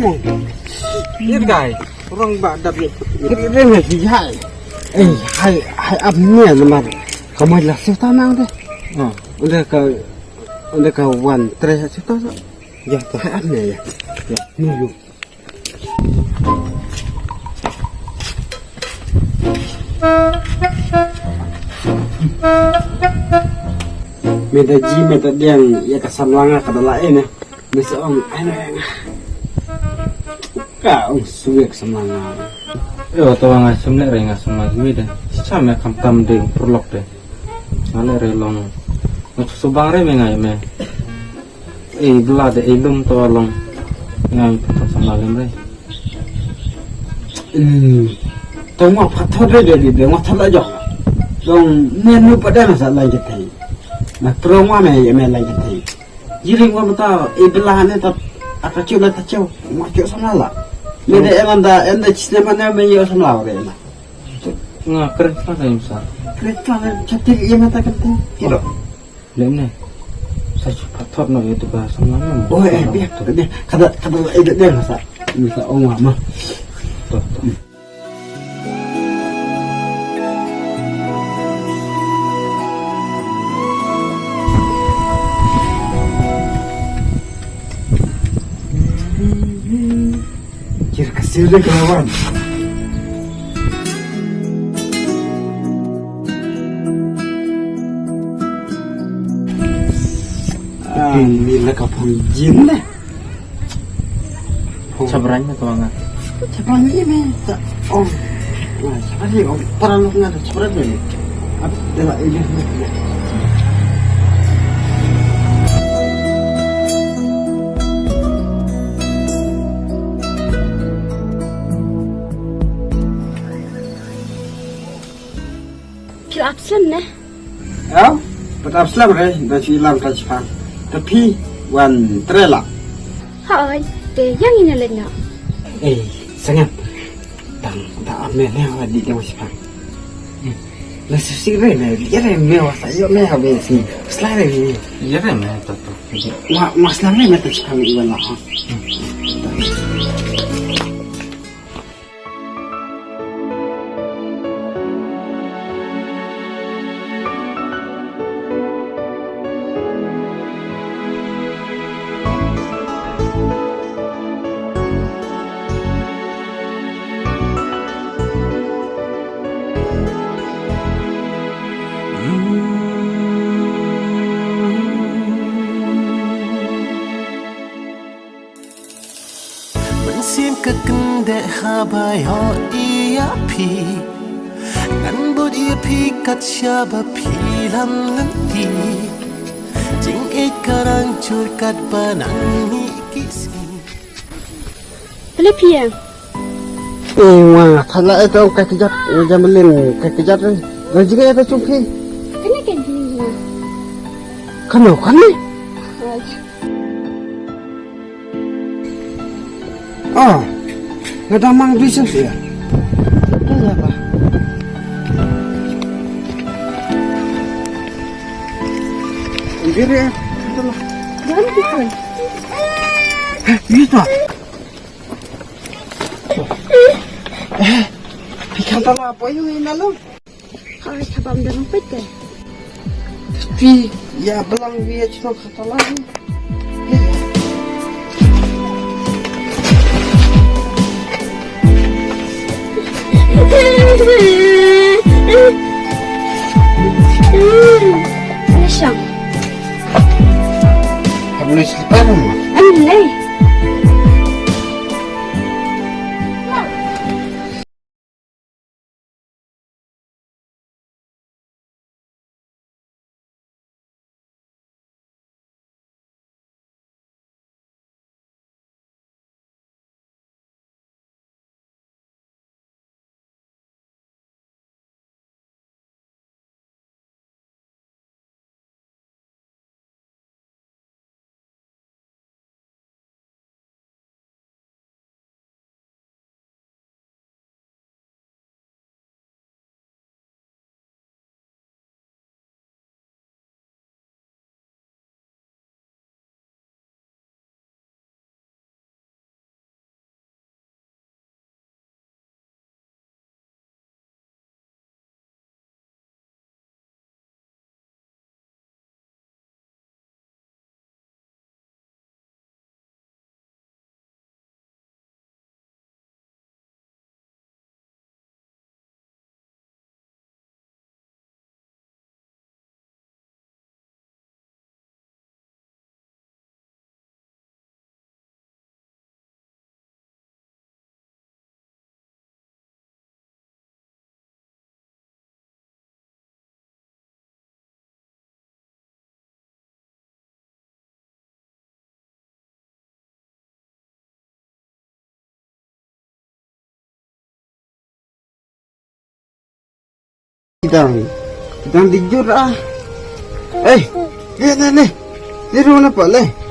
mong. Ini guys, orang badak ni. Ini masih hai. Hai apa ni lemar. Kamu lah siapa nang deh? Udah kau wan tres siapa tu? Ya, tu hai apa ni ya? Ya, nunggu. Meda ji meda diang ya kasamlanga kadala ene. Mesa ong ana. Ka ong suwe kasamlanga. Yo, tawa nga sumle re nga summa gimi de. Sama kam de perlok de. Mana re long. Nak subang re me ngai me. Bela de lum tawa long. Ngai tak sama lem re. Tao ngọc phát thoát ra để ngọc thoát lại rồi, donc nên nu pada masa lagi thầy, mà trauma này em lagi thầy, jadi ngọc ta ibalah này ta apa cuci lah ta cuci, ngọc cuci sama lah, nên em anda cina mana menjual sama lah orang lah, Nga keren lah saya misal. kereta cantik ia mata kata, kilo, Lem ne. Saya cepat thot no itu ka sama ni. oh biar, kata dia masa orang mah. Tuh. Kira kasih dia kawan. Ini lah kapal jin lah. Sabarannya tawa nga. Sabaran ini tak. Oh, sabar ni. Oh, parang nak ada sabaran ni. Apa dah ini. Kira absen ne? Ya, betul Islam re. Nasi Islam tak Jepang. Tapi wan trela. Hai, te yang ini lena. Sangat. Tak ambil ni awak di dalam Jepang. Nasi sirih ni, dia mewah saya mewah besi. Selain ni, Iya re me to. masalah ni mesti Jepang iwan lah. Xiên cơ cân đệ hà bài họ ia pi ngắn bút ia pi cắt cha bà pi làm lắm đi chính ít cả đang chui cắt bà nắng ni kisi Pelepia. Wah, kalau itu kejat, jangan beli kejat ni. Lagi ada cumpi. Kena kan dia. Kano kan ni? Oh, ada mang bisnis ya. Itu apa? Jadi, itulah. Jangan pikir. Itu. Ikan tala apa yung inalong? Hai, sabam dah nampak ke? Tapi, ya belang dia cuma kata lagi. Lesang. Boleh selepas ni? Ambil. Pedang dijur ah. Ni. Di rumah apa le?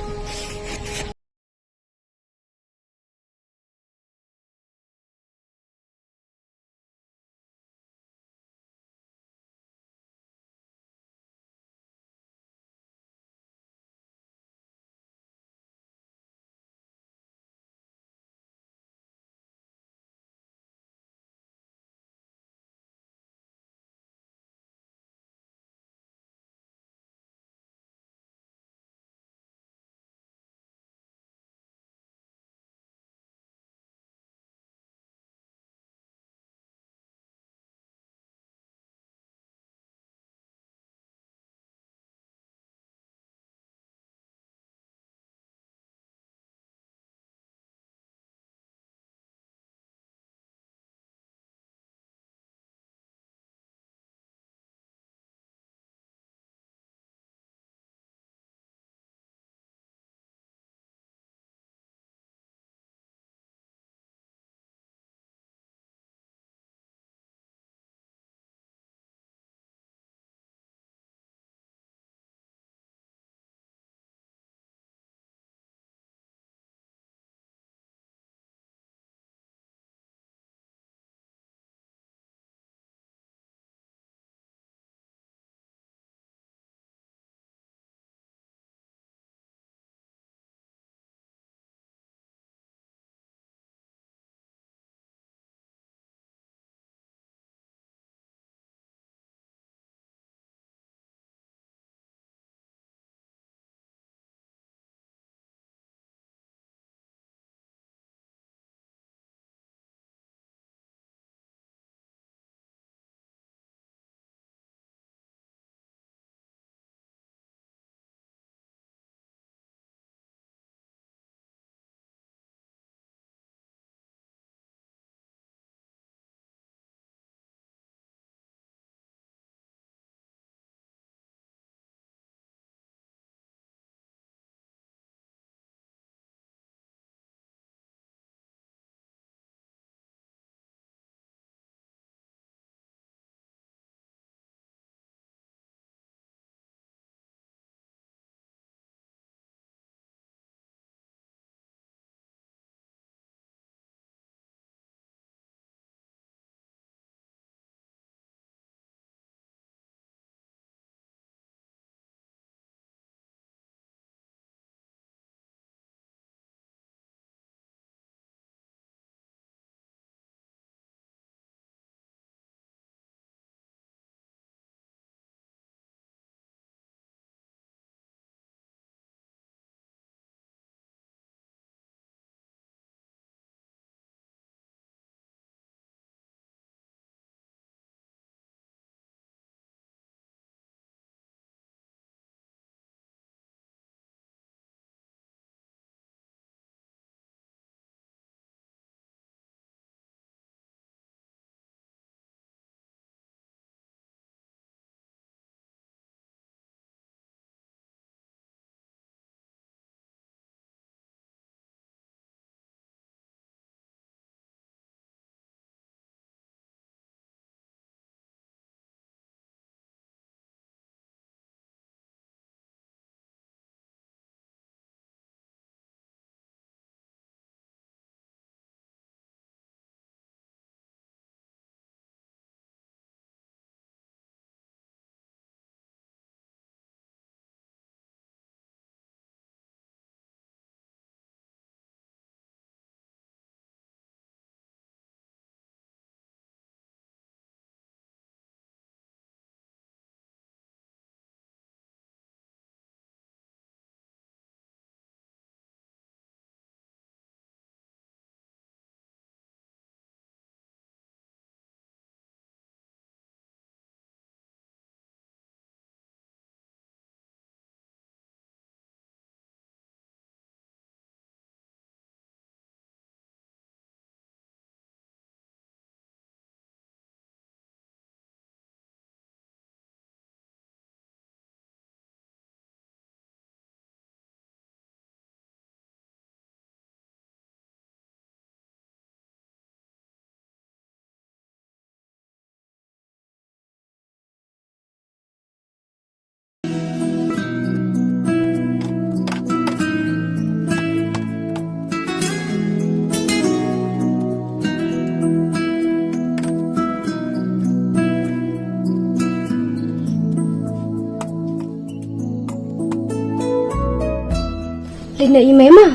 Dina imay ma.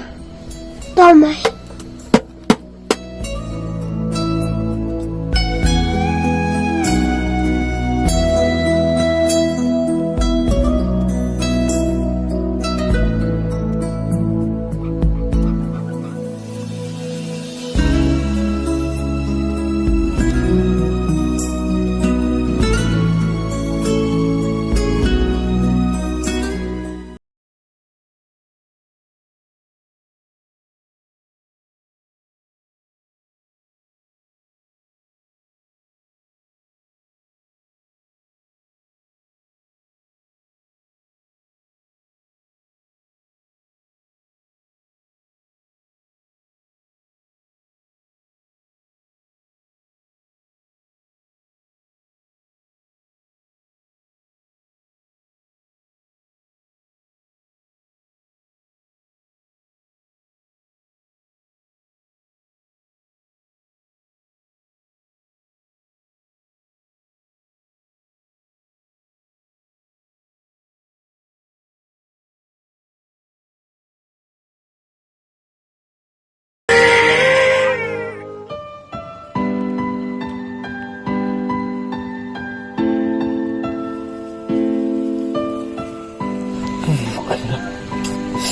Tamay.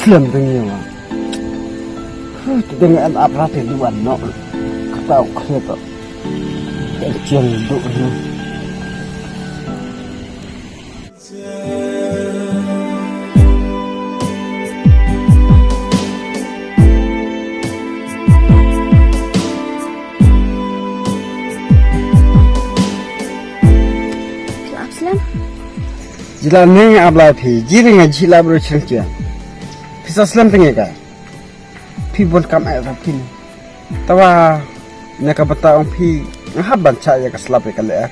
Slim tengnya mah. Dengan apa tu luar nak. Kau kereta. Kecil duk ni. Slam. Jilan ni abla thi. Jiring ngaji labro cengkian. Bisa Slam tengah kan? Pibon kam ayat tapi ni. Tawa nak bata orang pi ngah baca ya keselap ikaleh.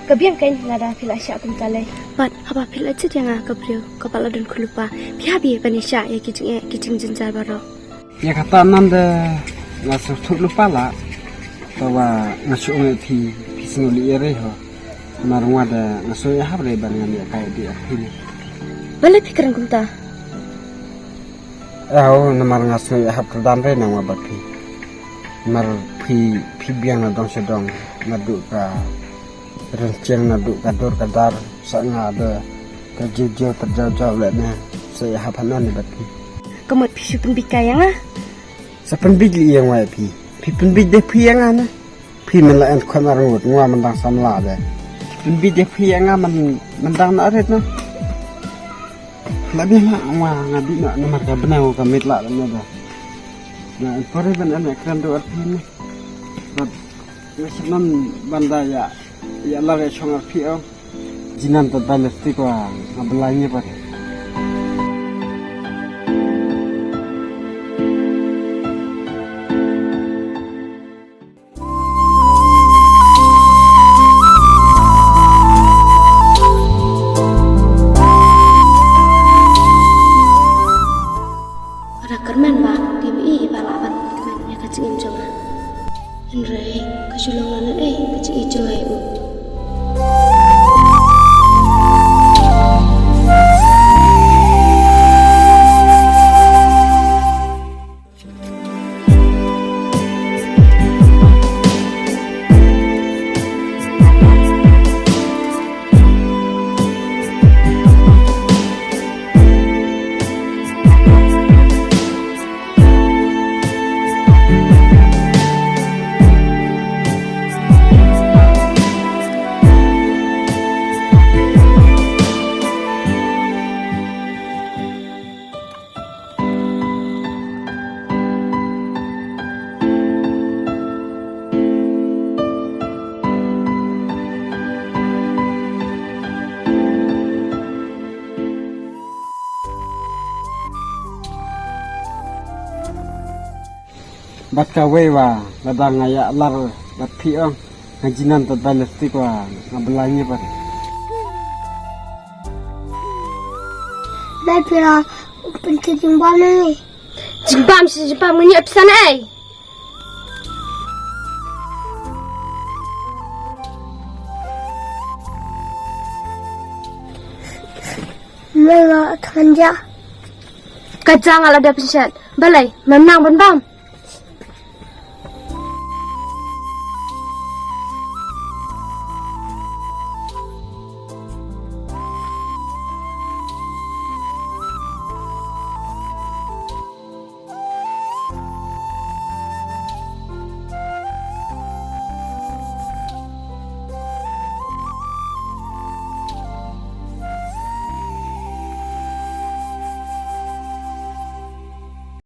Kebiang kain nada pila syak kumtalai. Bat apa pila cit yang kebriu kepala dan kulupa. Pihabi panisya ya kicing jenjar baro. Ya kata nanda ngasuh tu lupa lah. Tawa ngasuh orang pi pisnguli ere ho. Marung ada ngasuh ya habre dengan dia kayak dia ini. Balik pikiran kumta. Namar ngasuh ya hab kedan re nama bati. Mar pi biang na dong sedong nadu ka renceng nadu kador kadar sanga ada kerja terjauh lena saya hab hanon ni bati. Kemut pisu pembikai yang Sa penbigli yang wai pi penbig de pi yang ana. Pi melayan kon arut ngwa mendang samla de. Penbig de pi yang man mendang na aret na. Lebih nak wah ngabi nak nomor kabenau kami telak lama dah. Nah, pore ben anak kan tu arti ni. Macam banda ya lagi chong arti oh. Jinan tu balesti ko ngabelanya pare. Kerman ba DBI balaban keman ya kacing injong Andre kasulongan kacing injong ai u Bat kawe wa ladang ngaya lar bat piong ngajinan tot balesti ko ngabelanya pare. Lai pira penting jimbam ni. Jimbam ni apsan ai. Mela thanja. Kajang ala da pensyat. Balai, menang bon bam.